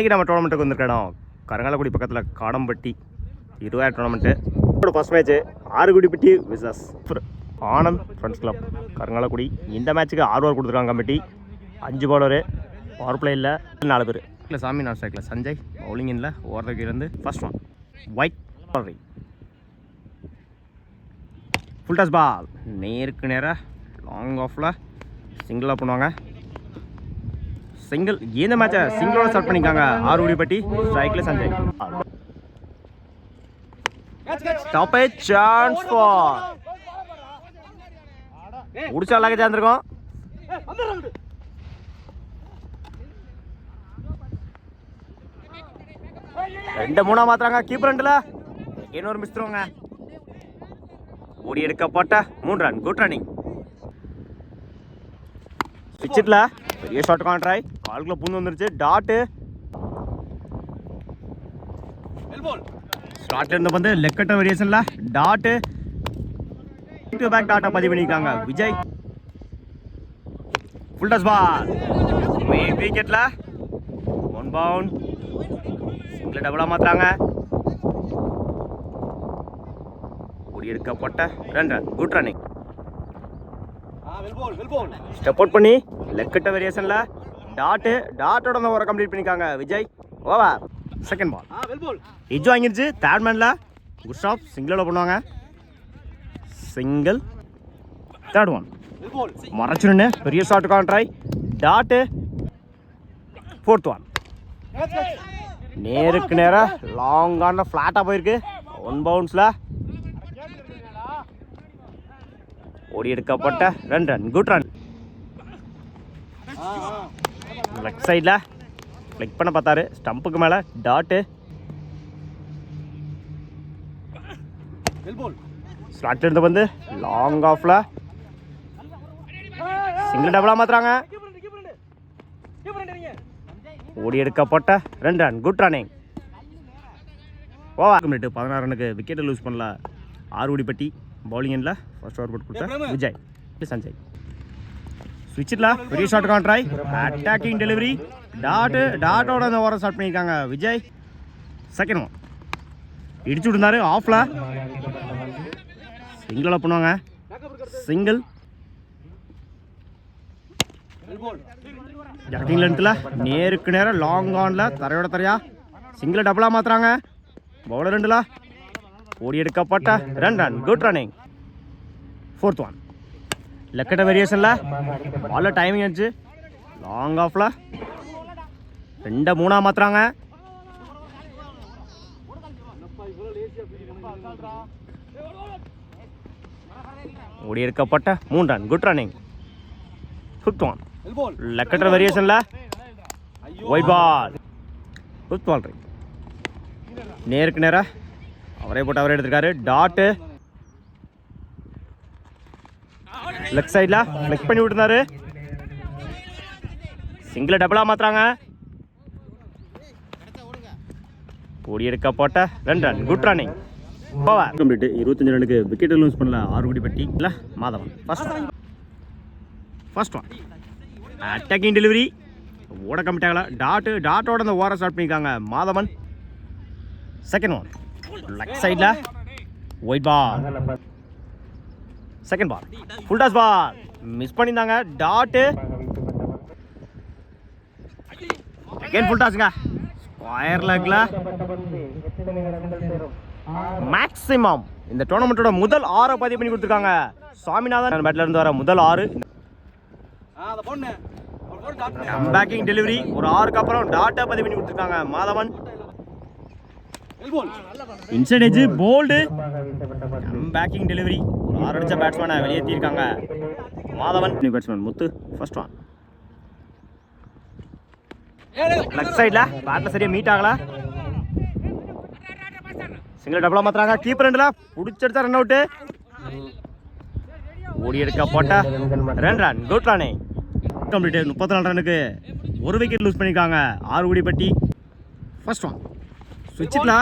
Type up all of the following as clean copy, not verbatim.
இன்றைக்கி நம்ம டோர்னமெண்ட்டுக்கு வந்திருக்கோம். கருங்காலக்குடி பக்கத்தில் Kadambatti 20 tournament. First match Arugudipatti versus Anand friends club Karungalakudi. இந்த மேட்ச்சுக்கு 6 ஓவர் கொடுத்துருக்காங்க கமிட்டி. 5 பவுலரு, பவர் பிளே இல்லை, 4 பேர் இல்லை. சாமி நான் ஸ்ட்ரைக்கில் சஞ்சய் பவுலிங் இல்லை. ஓவர்டேக்கிலேருந்து ஃபர்ஸ்ட் ஒன் ஒயிட் பவுலரி ஃபுல் டாஸ் பால் நேருக்கு நேராக லாங் ஆஃபில் சிங்கிளாக பண்ணுவாங்க. சிங்கிள் இந்த மேட்சை சிங்கிளோட ஸ்டார்ட் பண்ணிக்காங்க. ஆறுகுடிப்பட்டி ஸ்ட்ரைக்கில் Sanjay. Stop A chance for முடிச்சா அழகாக சேர்ந்துருக்கோம். ரெண்டு மூணா மாத்துறாங்க. கீப்பர் ரெண்டுல இன்னொரு மிஸ் தருவாங்க. ஓடி எடுக்கப்பட்ட 3 ரன். Good running. பிச்சிட்ல பெரிய ஷாட் கான்ட்ராய் கால்குள்ள பூந்து வந்துருச்சு. டாட்டு ஸ்டார்ட்ல இருந்த வந்து லெக்கட்ட வேரியேஷன்ல டாட்டு பேக் டாட்டா பதிவு பண்ணிருக்காங்க. விஜய் ஃபுல் டஸ் பால் விக்கெட்ல 1 பவுண்ட். சிங்கிள் டபுளா மாத்துறாங்க. ஓடி எடுக்கப்பட்ட 2 run. Good running. Step out பண்ணி லெக்கட்ட வேரியேஷன்ல டாட்டோட அந்த ஓவரை கம்ப்ளீட் பண்ணிருக்காங்க. விஜய் ஓவர். செகண்ட் பால் இஜ் வாங்கிருச்சு. தேர்ட் மேன்ல குஸ்டாப் சிங்கிளோட பண்ணுவாங்க. சிங்கிள். தேர்ட் ஒன் மறைச்சுன்னு பெரிய ஷாட் கான்ட்ராய் டாட்டு. ஃபோர்த் ஒன் நேருக்கு நேரம் லாங்கான ஃபிளாட்டா போயிருக்கு. 1 பவுன்ஸ்ல ஓடி எடுக்கப்பட்ட 2 ரன். Good run. லெக் சைடில் கிளிக் பண்ண பார்த்தாரு. ஸ்டம்புக்கு மேலே டாட்டு. ஸ்லாட் இருந்து வந்து லாங் ஆஃப்ல சிங்கிள் டபுளா மாத்துறாங்க. ஓடி எடுக்கப்பட்ட 2 ரன். Good running. ஓவர். 16 ரனுக்கு விக்கெட்டை லூஸ் பண்ணல ஆறுகுடிப்பட்டி. பவுலிங் எண்ணில் ஃபர்ஸ்ட் ஓவர் போட்டு கொடுத்தா விஜய் சஞ்சய். ஸ்விட்சில் பெரிய ஷாட் கான்ட்ராய் அட்டாக்கிங் டெலிவரி டாட்டோட அந்த ஓவரை ஸ்டார்ட் பண்ணியிருக்காங்க. விஜய் செகண்ட் ஒன் இடிச்சு விட்டுருந்தாரு. ஆஃப்ல சிங்கிளில் பண்ணுவாங்க. சிங்கிள். ஜட்டிங் லென்த்தில் நேருக்கு நேரம் லாங் ஆனில் தரையோட தரையா சிங்கிளை டபுளாக மாற்றுறாங்க. பவுலர் ரெண்டுல ஓடி எடுக்கப்பட்ட 2 run. Good running. Fourth one லெக்கட்ட வேரியேஷனில் பாலில் டைமிங் ஆச்சு. லாங் ஆஃபில் 2 3 மாற்றுறாங்க. ஓடி எடுக்கப்பட்ட 3 run. Good running. Fifth one லெக்கட்ட வேரியேஷனில் wide ball. Fifth ball right நேருக்கு நேராக அவரே போட்டு அவரே எடுத்திருக்காரு. டாட்டு லெஃப்ட் சைடில் ஃப்ளிக் பண்ணி விட்டுருந்தாரு. சிங்கிளை டபுளாக மாற்றுறாங்க. ஓடி எடுக்கப்பட்ட 2 run. Good running. Over complete. 25 ரனுக்கு விக்கெட்டை லூஸ் பண்ணல ஆறுகுடிப்பட்டி இல்லை Madhavan. First one attacking delivery ஓட கம்ப்ளீட் ஆகல. டாட்டோட அந்த ஓவரை ஸ்டார்ட் பண்ணியிருக்காங்க மாதவன். செகண்ட் ஒன் லெஃப்ட் சைடில் wide ball. Second ball full toss ball miss பண்ணியிருந்தாங்க. டாட்டு அகைன் ஃபுல் டாஸ்ங்க. ஸ்கொயர் லெக்ல மேக்ஸிமம் இந்த டோர்னமெண்ட்டோட முதல் 6 பதிவு பண்ணி கொடுத்துருக்காங்க. சுவாமிநாதன் பேட்ல இருந்து வர முதல் 6 கம்பேக்கிங் டெலிவரி. ஒரு 6க்கு அப்புறம் டாட்டா பதிவு பண்ணி கொடுத்துருக்காங்க Madhavan. Inside edge bowled backing delivery. ஒரு 6 அடிச்ச பேட்ஸ்மேனை வெளியேற்றிருக்காங்க Madhavan. Batsman Muthu first one left சைடில் பேட்டில் சரியாக மீட் ஆகல. சிங்கிள் டபுளாக மாற்றுறாங்க. கீப்பர் ரெண்டில் பிடிச்செடுத்தா ரன் அவுட்டு. ஓடி எடுக்கப்பட்ட 2 ரன். Good running. கம்ப்ளீட். 34 ரனுக்கு 1 விக்கெட் லூஸ் பண்ணியிருக்காங்க ஆறுகுடிப்பட்டி. ஃபர்ஸ்ட் ஒன் ஸ்விட்சில்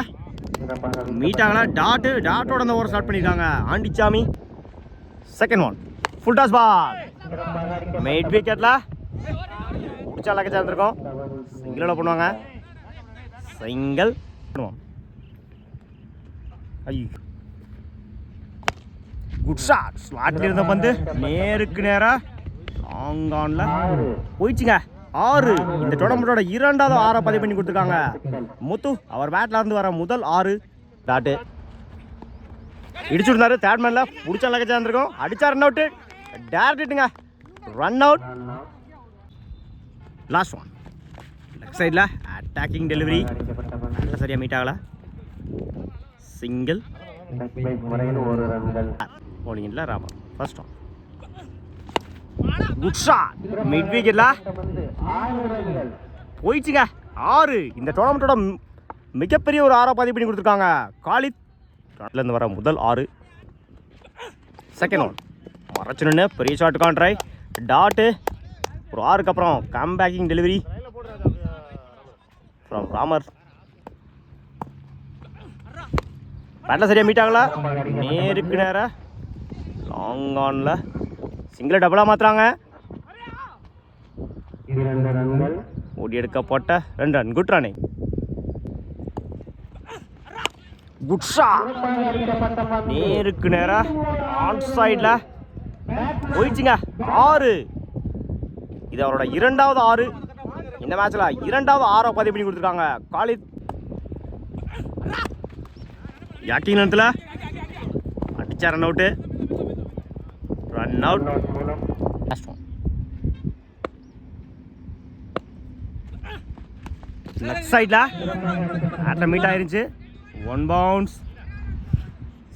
மீட் ஆகல. டாட்டோட அந்த ஓவர் ஸ்டார்ட் பண்ணியிருக்காங்க Andichami. Second one full toss ball mid விக்கெட்டில் பிடிச்சா லக்கேஜாக இருந்திருக்கோம். சிங்கிளோட பண்ணுவாங்க. சிங்கிள். ஐயோ, குட் ஷாட். ஸ்லாட்ல இருந்த பந்து நேருக்கு நேரா லாங் ஆன்ல போயிடுச்சுங்க. 6. இந்த டோர்னமெண்டோட 2வது 6 பதிவு பண்ணி கொடுத்துருக்காங்க. முத்து அவர் பேட்ல இருந்து வர முதல் 6 டாட்டு இடிச்சுருந்தாரு. தேர்ட் மேன்ல பிடிச்ச லக்கச்சா இருந்திருக்கும். அடிச்சா ரன் அவுட். டேரக்ட்டுங்க run out. Last one left சைடில் அட்டாக்கிங் டெலிவரி சரியாக மீட் ஆகல. சிங்கிள். போலிங்கில் Rama first one. Good shot mid விக்கெட்ல போயிடுச்சுங்க. 6. இந்த டோர்னமெண்ட்டோட மிகப்பெரிய ஒரு 6 பதிவு பண்ணி கொடுத்துருக்காங்க. காலித் இருந்து வர முதல் 6. செகண்ட் ஒன் மறைச்சுன்னு பெரிய ஷாட் கான்ட்ரை டாட்டு. ஒரு 6க்கு அப்புறம் கம்பேக்கிங் டெலிவரி ஃப்ரம் ராமர். பேட்டில் சரியாக மீட் ஆகல. நேருக்கு நேராக லாங் ஆனில் சிங்கிள் டபுளாக மாற்றுறாங்க. ஓடி எடுக்கப்பட்ட 2 run. Good running. Good shot நேருக்கு நேராக ஆன் சைடில் போயிடுச்சுங்க. 6. இது அவரோட 2வது 6. இந்த மேட்ச்ல 2வது 6 பதிவு பண்ணி கொடுத்துருக்காங்க. காலித் யாக்கிங் நேரத்தில் அடிச்சா run out. Run out. Left சைடில் ஆட்டில் மீட் ஆயிருச்சு. 1 பவுன்ஸ்.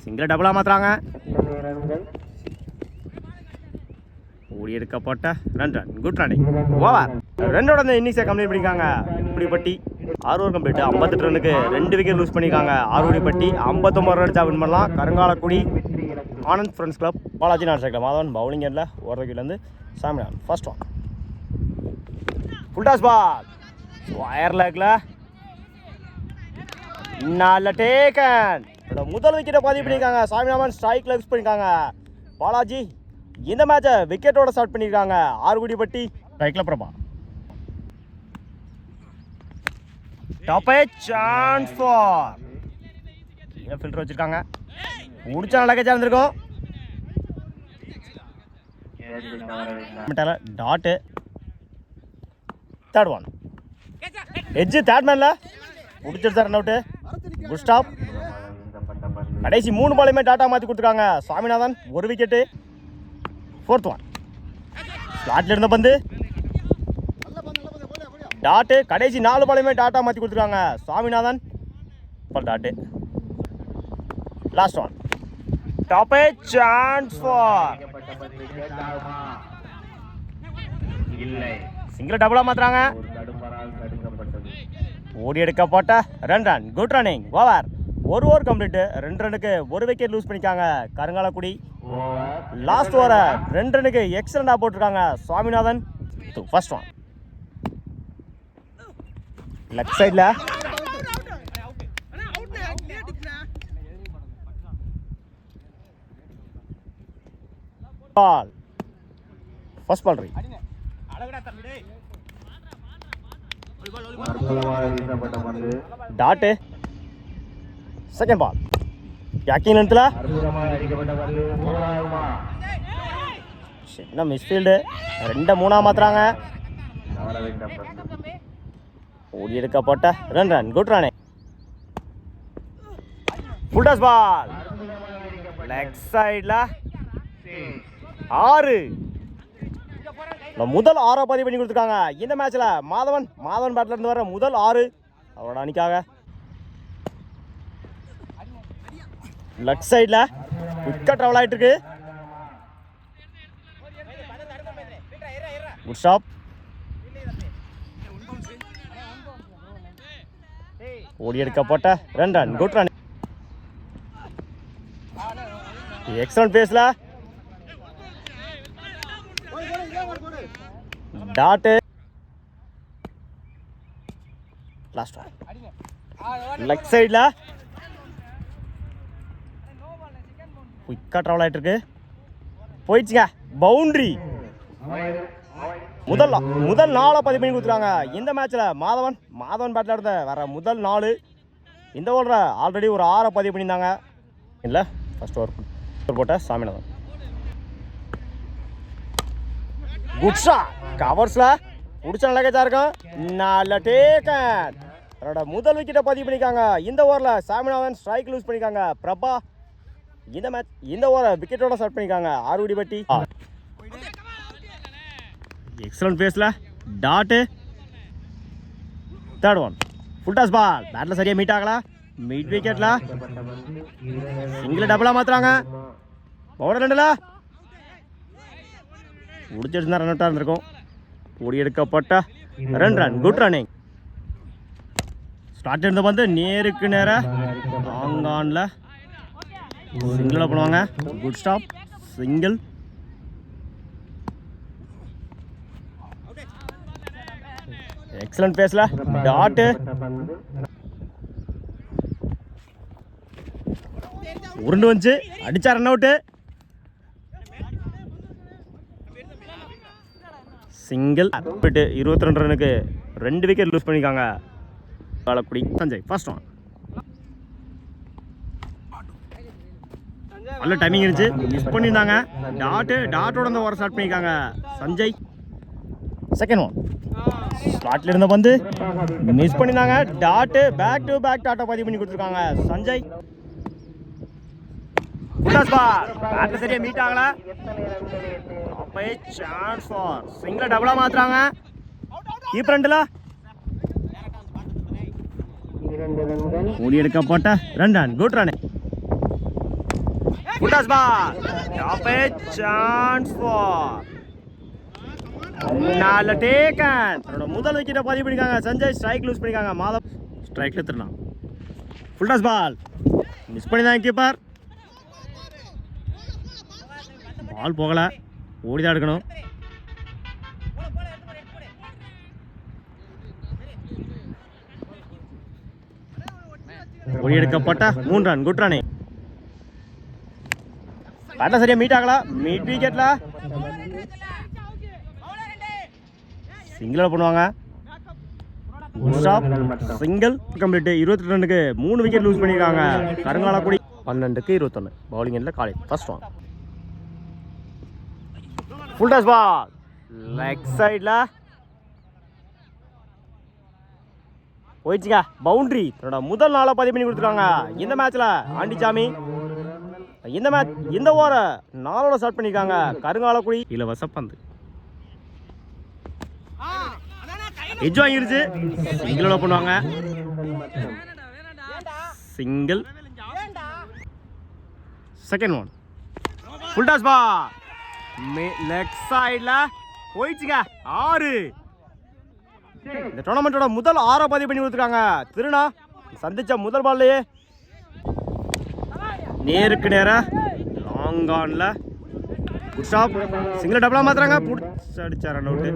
சிங்கிள் டபுளாக மாற்றுறாங்க. ஓடி எடுக்கப்பட்ட 2 ரன். Good running. ஓவர். 2ஓட இன்னிங்ஸை கம்ப்ளீட் பண்ணியிருக்காங்க. Arugudipatti 6 over complete. 58 ரன்னுக்கு 2 விக்கெட் லூஸ் பண்ணியிருக்காங்க. ஆறுகுடிப்பட்டி 59 ரன் அடிச்சா வின் பண்ணலாம். Karungalakudi Anand friends club Balaji not cycle Madhavan bowling எண்ணில் ஒரு விக்கெட்லேருந்து சாமியான். First one full toss ball வயர் லெக்கில் நல்ல டேக்கன். முதல் விக்கெட்டை பதிவு பண்ணியிருக்காங்க. சாமிநாதன் ஸ்ட்ரைக்கில் யூஸ் பண்ணியிருக்காங்க. பாலாஜி இந்த மேட்சை விக்கெட்டோட ஸ்டார்ட் பண்ணியிருக்காங்க. ஆறுகுடிப்பட்டி ஸ்ட்ரைக்கில் Prabha. Top chance for fielder வச்சிருக்காங்க. முடிச்சா நல்ல கேட்சா இருந்திருக்கும். Dot. Third one edge third மேன்ல முடிச்சிருச்சா ரன் அவுட்டு. Good stop. கடைசி 3 பாலையுமே டாட்டா மாற்றி கொடுத்துருக்காங்க. சாமிநாதன் 1 விக்கெட்டு. ஃபோர்த் ஒன் ஸ்லாட்ல இருந்த பந்து டாட்டு. கடைசி 4 பாலையுமே டாட்டா மாற்றி கொடுத்துருக்காங்க. Saminathan dot. Last one top chance for single டபுளாக மாற்றுறாங்க. ஓடி எடுக்கப்பட்ட 2 run. Good running. Over. 1 over complete. 2 ரன்னுக்கு 1 விக்கெட் லூஸ் பண்ணிக்காங்க. கருங்காலக்குடி லாஸ்ட் ஓவரை 2 ரன்னுக்கு எக்ஸலண்டாக போட்டிருக்காங்க. சுவாமிநாதன். ஃபர்ஸ்ட் ஒன் லெஃப்ட் சைடில் ball. First ball right. Dot. Second ball yorking நேரத்தில் சின்ன மிஸ்ஃபீல்டு. 2 3 மாத்துறாங்க. ஓடி எடுக்கப்பட்ட 2 run. Good run. Full toss ball leg சைடில் 6. முதல் 6 பதிவு பண்ணி கொடுத்துருக்காங்க. இந்த மேட்ச்ல மாதவன் பேட்ல இருந்து வர முதல் 6 அவரோட அணிக்காக. லெஃப்ட் சைடில் விக்கெட் ட்ராவல் ஆகிட்டு இருக்கு. Good stop. ஓடி எடுக்கப்பட்ட 2 ரன். Good run. எக்ஸலன்ட் பேஸ்ல டாட்டு. லாஸ்ட் ஒன் லெஃப்ட் சைடில் குயிக்காக ட்ராவல் ஆகிட்டு இருக்கு. போயிடுச்சுங்க. பவுண்ட்ரி. முதல் நாளை பதிவு பண்ணி கொடுத்துருக்காங்க இந்த மேட்ச்சில். மாதவன் பேட்டில் எடுத்த வர முதல் நாள் இந்த ஓவரில் ஆல்ரெடி ஒரு 6 பதிவு பண்ணியிருந்தாங்க. இல்லை ஃபர்ஸ்ட் ஓவர் போட்ட சாமிநாதன். குட் ஷாட் கவர்ஸில் பிடிச்ச நல்ல கேட்சா இருக்கும். நல்ல டேக்கன். அவரோட முதல் விக்கெட்டை பதிவு பண்ணியிருக்காங்க இந்த ஓவரில். சாமிநாதன் ஸ்ட்ரைக் லூஸ் பண்ணியிருக்காங்க. பிரபா இந்த ஓவரை விக்கெட்டோட ஸ்டார்ட் பண்ணியிருக்காங்க. ஆறுபடி பட்டி எக்ஸலன்ட் பேஸில் dot. Third one full toss ball. பேட்டில் சரியாக மீட் ஆகல. மிட் விக்கெட்டில் சிங்கிள் டபுளாக மாற்றுறாங்க. பவுடர் 2ல் முடிச்சிருந்தா ரன் அவுட்டாக இருந்திருக்கும். ஓடி எடுக்கப்பட்ட 2 ரன். Good running. ஸ்டார்ட் இருந்த வந்து நேருக்கு நேராக ஆங்கானில் சிங்கிளில் பண்ணுவாங்க. Good stop single. எக்ஸலன்ட் பேஸில் டாட்டு. உருண்டு வந்துச்சு அடிச்சா ரன் அவுட்டு. சிங்கிள். 22 ரனுக்கு 2 விக்கெட் லூஸ் பண்ணியிருக்காங்க காலக்குடி. Sanjay first one. நல்ல டைமிங் இருந்துச்சு. மிஸ் பண்ணியிருந்தாங்க. டாட்டோட அந்த ஓவர் ஸ்டார்ட் பண்ணியிருக்காங்க சஞ்சய். Second one. ஸ்லாட்டில் இருந்த பந்து மிஸ் பண்ணியிருந்தாங்க. பேக் டு பேக் டாட்டா பதிவு பண்ணி கொடுத்துருக்காங்க சஞ்சய். பேட்டில் சரியாக மீட் ஆகல. சான்ஸ் ஃபார் சிங்கிள் டபுளாக மாற்றுறாங்க. கீப்பர் 2ல் ஓடி எடுக்கப்பட்ட 2 run. Good run. Chance for நல்ல டேக்கன். அவரோட முதல் விக்கெட்டை பதிவு பண்ணிருக்காங்க சஞ்சய். ஸ்ட்ரைக் லூஸ் பண்ணிருக்காங்க. மாதவ் ஸ்ட்ரைக்ல எடுத்துடலாம். ஃபுல் டாஸ் பால் மிஸ் பண்ணிதான் கீப்பர். பால் போகல. ஓடிதான் எடுக்கணும். ஓடி எடுக்கப்பட்ட 3 ரன். Good run. பேட்டில் சரியா மீட் ஆகல. மிட் விக்கெட்ல சிங்கிள் பண்ணுவாங்க. Single complete. 22 ரனுக்கு 3 விக்கெட் லூஸ் பண்ணியிருக்காங்க கருங்காலக்குடி. 12க்கு 21 பவுலிங் எண்ணில் காலை. First one full toss ball leg சைடில் போயிடுச்சுங்க. பவுண்டரி. தன்னோட முதல் நாளை பதிவு பண்ணி கொடுத்துருக்காங்க இந்த மேட்ச்சில் ஆண்டிச்சாமி. இந்த ஓவரை 4ஓட ஸ்டார்ட் பண்ணியிருக்காங்க கருங்காலக்குடி. இலவச பந்து எஜ் வாங்கிருச்சு. சிங்கிளோட பண்ணுவாங்க. Single. Second one full toss ball leg சைடில் போயிடுச்சுங்க. 6. இந்த டோர்னமெண்ட்டோட முதல் 6 பதிவு பண்ணி கொடுத்துருக்காங்க திருநா. சந்திச்ச முதல் பால்லையே நேருக்கு நேராக லாங் ஆன்ல குட் ஸ்டாப். சிங்கிள் டபுளாக மாத்துறாங்க. புடிச்சு அடிச்சா ரன் அவுட்டு.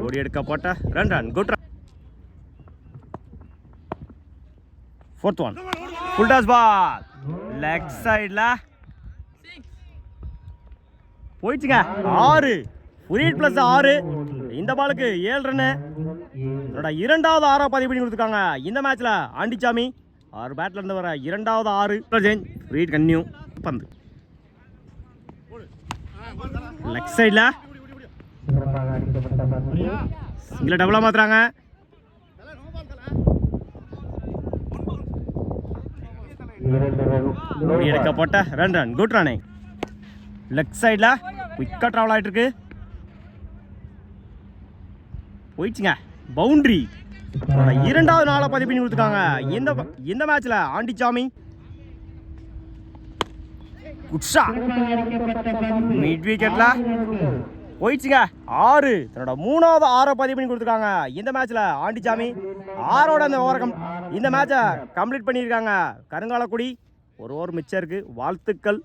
ஓடி எடுக்கப்பட்ட 2 run. Good run. Fourth one full toss ball leg சைடில் போயிடுச்சுங்க. 6 புரியட் ப்ளஸ் 6. இந்த பாலுக்கு 7 ரன்னு. என்னோட 2வது 6 பதிவு பண்ணி கொடுத்துருக்காங்க இந்த மேட்ச்ல ஆண்டிச்சாமி. 6 பேட்ல இருந்து வர 2வது 6 ரீட் கன்னியூ. பந்து லெக் சைட்ல சிங்கிள் டபுளா மாத்துறாங்க. எடுக்கப்பட்ட 2 ரன். Good run. லெக் சைட்ல குயிக்கா டிராவல் ஆயிட்டு இருக்கு. போயிடுச்சுங்க. பவுண்டரி. 2வது நாளை பதிவு பண்ணி கொடுத்துருக்காங்க இந்த மேட்ச்ல ஆண்டிச்சாமி. குட் ஷாட் மிட் விக்கெட்ல போயிடுச்சுங்க. 6. தன்னோட 3வது 6 பதிவு பண்ணி கொடுத்துருக்காங்க இந்த மேட்ச்ல ஆண்டிச்சாமி. 6ஓட அந்த ஓவர் இந்த மேட்சை கம்ப்ளீட் பண்ணியிருக்காங்க கருங்காலக்குடி. ஒரு ஓவர் மிச்சம் இருக்கு. வாழ்த்துக்கள்.